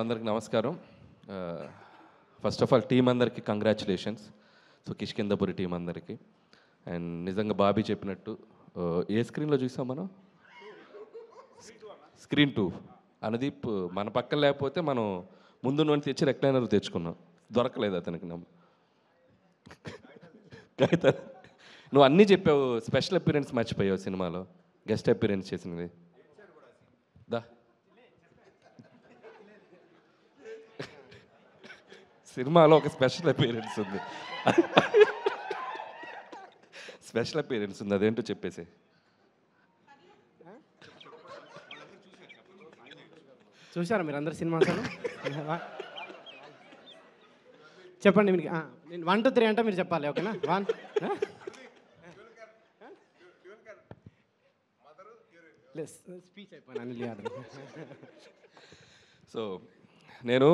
అందరికి నమస్కారం. First of all team అందరికి కంగ్రాచులేషన్స్. సో కిష్కిందపురి టీం అందరికి. అండ్ నిజంగా బాబీ చెప్పినట్టు ఏ స్క్రీన్లో చూసాం మనం? స్క్రీన్ 2. అనుదీప్ మన పక్కన లేకపోతే మనం ముందు నుండి తెచ్చి రెక్లైనర్ తెచ్చుకున్నాం, దొరకలేదు అతనికి. నువ్వు అన్నీ చెప్పావు, స్పెషల్ అపీరెన్స్ మర్చిపోయావు సినిమాలో, గెస్ట్ అపీరెన్స్ చేసినవి. దా సినిమాలో ఒక స్పెషల్ అపీరెన్స్ ఉంది, స్పెషల్ అపీరెన్స్ ఉంది, అదేంటో చెప్పేసి. చూసారా మీరు అందరు సినిమా? చెప్పండి మీకు. నేను 1 to 3 అంటే మీరు చెప్పాలి, ఓకేనా? 1 స్పీచ్ అయిపోయినా అనిల్ యాదవ్. సో నేను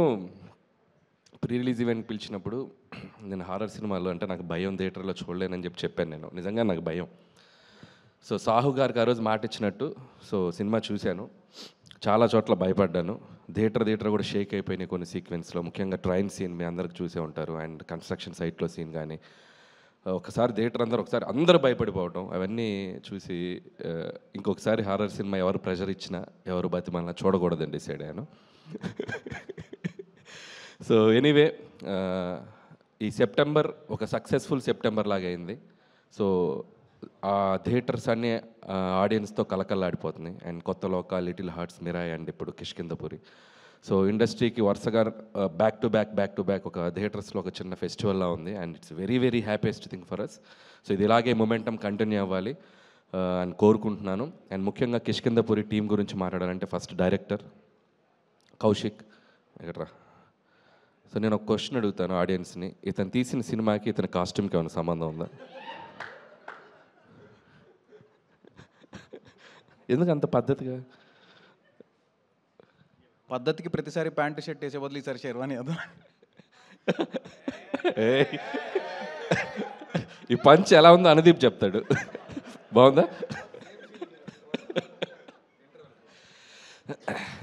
ప్రీ రిలీజ్ ఈవెంట్ పిలిచినప్పుడు నేను హారర్ సినిమాలో అంటే నాకు భయం, థియేటర్లో చూడలేనని చెప్పాను. నేను నిజంగా నాకు భయం. సో సాహు గారికి ఆ రోజు మాట ఇచ్చినట్టు సో సినిమా చూశాను, చాలా చోట్ల భయపడ్డాను. థియేటర్ కూడా షేక్ అయిపోయినాయి కొన్ని సీక్వెన్స్లో, ముఖ్యంగా ట్రైన్ సీన్ మీ అందరికి చూసే ఉంటారు, అండ్ కన్స్ట్రక్షన్ సైట్లో సీన్ కానీ ఒకసారి థియేటర్ అందరూ భయపడిపోవటం అవన్నీ చూసి ఇంకొకసారి హారర్ సినిమా ఎవరు ప్రెషర్ ఇచ్చినా ఎవరు బతిమల్లా చూడకూడదని డిసైడ్ అయ్యాను. సో ఎనీవే ఈ సెప్టెంబర్ ఒక సక్సెస్ఫుల్ సెప్టెంబర్ లాగా అయింది. సో ఆ థియేటర్స్ అన్నీ ఆడియన్స్తో కలకల్లాడిపోతున్నాయి. అండ్ కొత్త లోక, లిటిల్ హార్ట్స్, మిరాయ్ అండ్ ఇప్పుడు కిష్కిందపురి. సో ఇండస్ట్రీకి వరుసగా బ్యాక్ టు బ్యాక్ ఒక థియేటర్స్లో ఒక చిన్న ఫెస్టివల్లా ఉంది. And it's very very happiest thing for us. So ఇది ఇలాగే మొమెంటం కంటిన్యూ అవ్వాలి అని కోరుకుంటున్నాను. అండ్ ముఖ్యంగా కిష్కిందపురి టీం గురించి మాట్లాడాలంటే ఫస్ట్ డైరెక్టర్ కౌశిక్ ఎక్కడ్రా. సో నేను ఒక క్వశ్చన్ అడుగుతాను ఆడియన్స్ని, ఇతను తీసిన సినిమాకి ఇతని కాస్ట్యూమ్కి ఏమైనా సంబంధం ఉందా? ఎందుకు అంత పద్ధతికి ప్రతిసారి ప్యాంటు షర్ట్ వేసే బదులు ఈసారి షెర్వానీ అదా? ఈ పంచ్ ఎలా ఉందో అనుదీప్ చెప్తాడు. బాగుందా?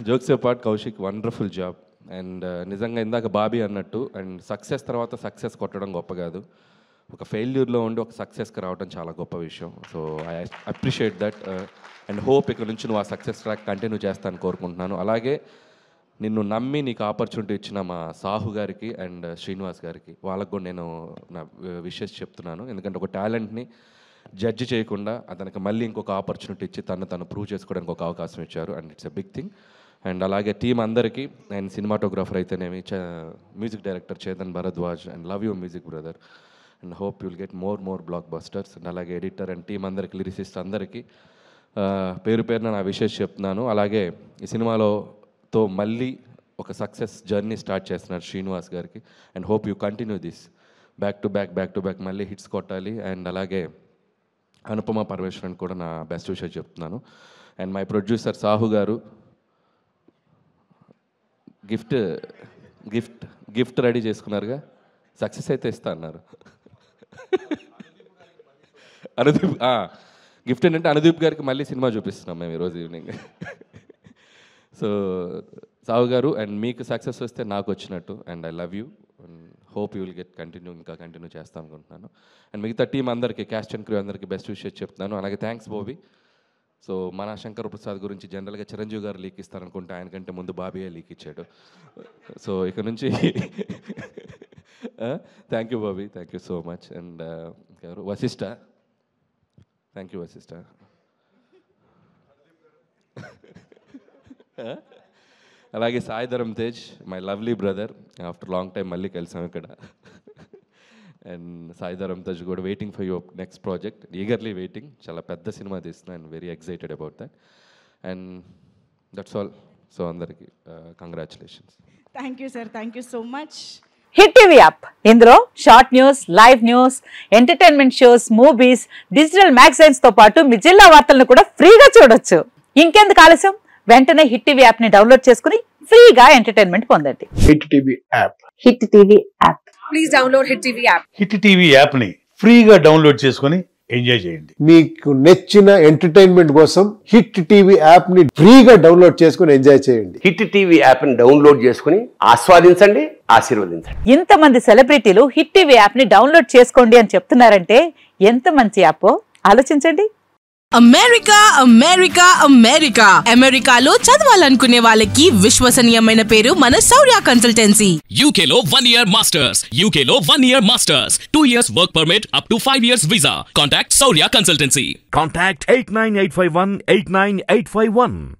Jokes part Kaushik wonderful job. And నిజంగా ఇందాక బాబీ అన్నట్టు, అండ్ సక్సెస్ తర్వాత సక్సెస్ కొట్టడం గొప్ప కాదు, ఒక ఫెయిల్యూర్లో ఉండి ఒక సక్సెస్కి రావడం చాలా గొప్ప విషయం. So I appreciate that and hope ఇక్కడ నుంచి నువ్వు ఆ సక్సెస్ ట్రాక్ కంటిన్యూ చేస్తాను కోరుకుంటున్నాను. అలాగే నిన్ను నమ్మి నీకు ఆపర్చునిటీ ఇచ్చిన మా సాహు గారికి అండ్ శ్రీనివాస్ గారికి, వాళ్ళకు కూడా నేను నా విషెస్ చెప్తున్నాను. ఎందుకంటే ఒక టాలెంట్ని జడ్జి చేయకుండా అతనికి మళ్ళీ ఇంకొక ఆపర్చునిటీ ఇచ్చి తను ప్రూవ్ చేసుకోవడానికి ఒక అవకాశం ఇచ్చారు. And it's a big thing. And అలాగే టీం అందరికీ, అండ్ సినిమాటోగ్రాఫర్ అయితేనేమి, music director Chetan Bharadwaj, and love you music brother, and hope you'll get more blockbusters. And అలాగే ఎడిటర్ అండ్ టీం అందరికి, లిరిసిస్ట్ అందరికీ పేరున నా విషెస్ చెప్తున్నాను. అలాగే ఈ సినిమాతో మళ్ళీ ఒక సక్సెస్ జర్నీ స్టార్ట్ చేస్తున్నారు శ్రీనివాస్ గారికి. And hope you continue this back to back మళ్ళీ హిట్స్ కొట్టాలి. అండ్ అలాగే అనుపమ పరమేశ్వరన్ కూడా నా బెస్ట్ విషయం చెప్తున్నాను. అండ్ మై ప్రొడ్యూసర్ సాహు గారు గిఫ్ట్ రెడీ చేసుకున్నారుగా, సక్సెస్ అయితే ఇస్తా అన్నారు. అనుదీప్ గిఫ్ట్ ఏంటంటే అనుదీప్ గారికి మళ్ళీ సినిమా చూపిస్తున్నాం మేము ఈరోజు ఈవినింగ్. సో సాహు గారు, అండ్ మీకు సక్సెస్ వస్తే నాకు వచ్చినట్టు. And I love you and hope you will get continue చేస్తాను అనుకుంటున్నాను. అండ్ మిగతా టీం అందరికీ, క్యాస్ట్ అండ్ క్రూ అందరికీ బెస్ట్ విషెస్ చెప్తున్నాను. అలాగే థ్యాంక్స్ బాబీ. సో మన శంకర్ ప్రసాద్ గురించి జనరల్గా చిరంజీవి గారు లీక్ ఇస్తారనుకుంటే ఆయనకంటే ముందు బాబీయే లీక్ ఇచ్చాడు. సో ఇక నుంచి thank you Bobby, thank you so much. And Vashishta, thank you Vashishta. అలాగే Sai Dharam Tej, my lovely brother, after long time మళ్ళీ కలిసాం ఇక్కడ. అండ్ సాయి ధరమ్ తేజ్ కూడా waiting for your next project, eagerly waiting. చాలా పెద్ద సినిమా తీస్తున్నా and very excited about that. And that's all. So అందరికీ congratulations. Thank you sir, thank you so much. Hit TV app, ఇందులో short news, live news, entertainment shows, movies, digital magazines తో పాటు మీ జిల్లా వార్తలను కూడా ఫ్రీగా చూడొచ్చు. ఇంకెందుకు ఆలస్యం, వెంటనే హిట్ టీవీ యాప్ ని డౌన్లోడ్ చేసుకుని ఫ్రీగా ఎంటర్టైన్మెంట్ పొందండి. Hit TV app, hit TV app, please download hit TV app. Hit TV app ని ఫ్రీగా డౌన్లోడ్ చేసుకొని ఎంజాయ్ చేయండి. మీకు నచ్చిన ఎంటర్టైన్మెంట్ కోసం హిట్ టీవీ యాప్ ని ఫ్రీగా డౌన్లోడ్ చేసుకుని ఎంజాయ్ చేయండి. హిట్ టీవీ యాప్ ని డౌన్లోడ్ చేసుకుని ఆస్వాదించండి, ఆశీర్వదించండి. ఇంతమంది సెలబ్రిటీలు హిట్ టీవీ యాప్ ని డౌన్లోడ్ చేసుకోండి అని చెప్తున్నారంటే ఎంత మంచి యాప్ ఆలోచించండి. అమెరికా అమెరికా అమెరికా అమెరికాలో చదవాలనుకునే వాళ్ళకి విశ్వసనీయమైన పేరు మన శౌర్య కన్సల్టెన్సీ. UK లో 1 year masters, UK లో 1 year masters, 2 years work permit up to 5 years visa. Contact Saurya Consultancy. Contact 89851 89851.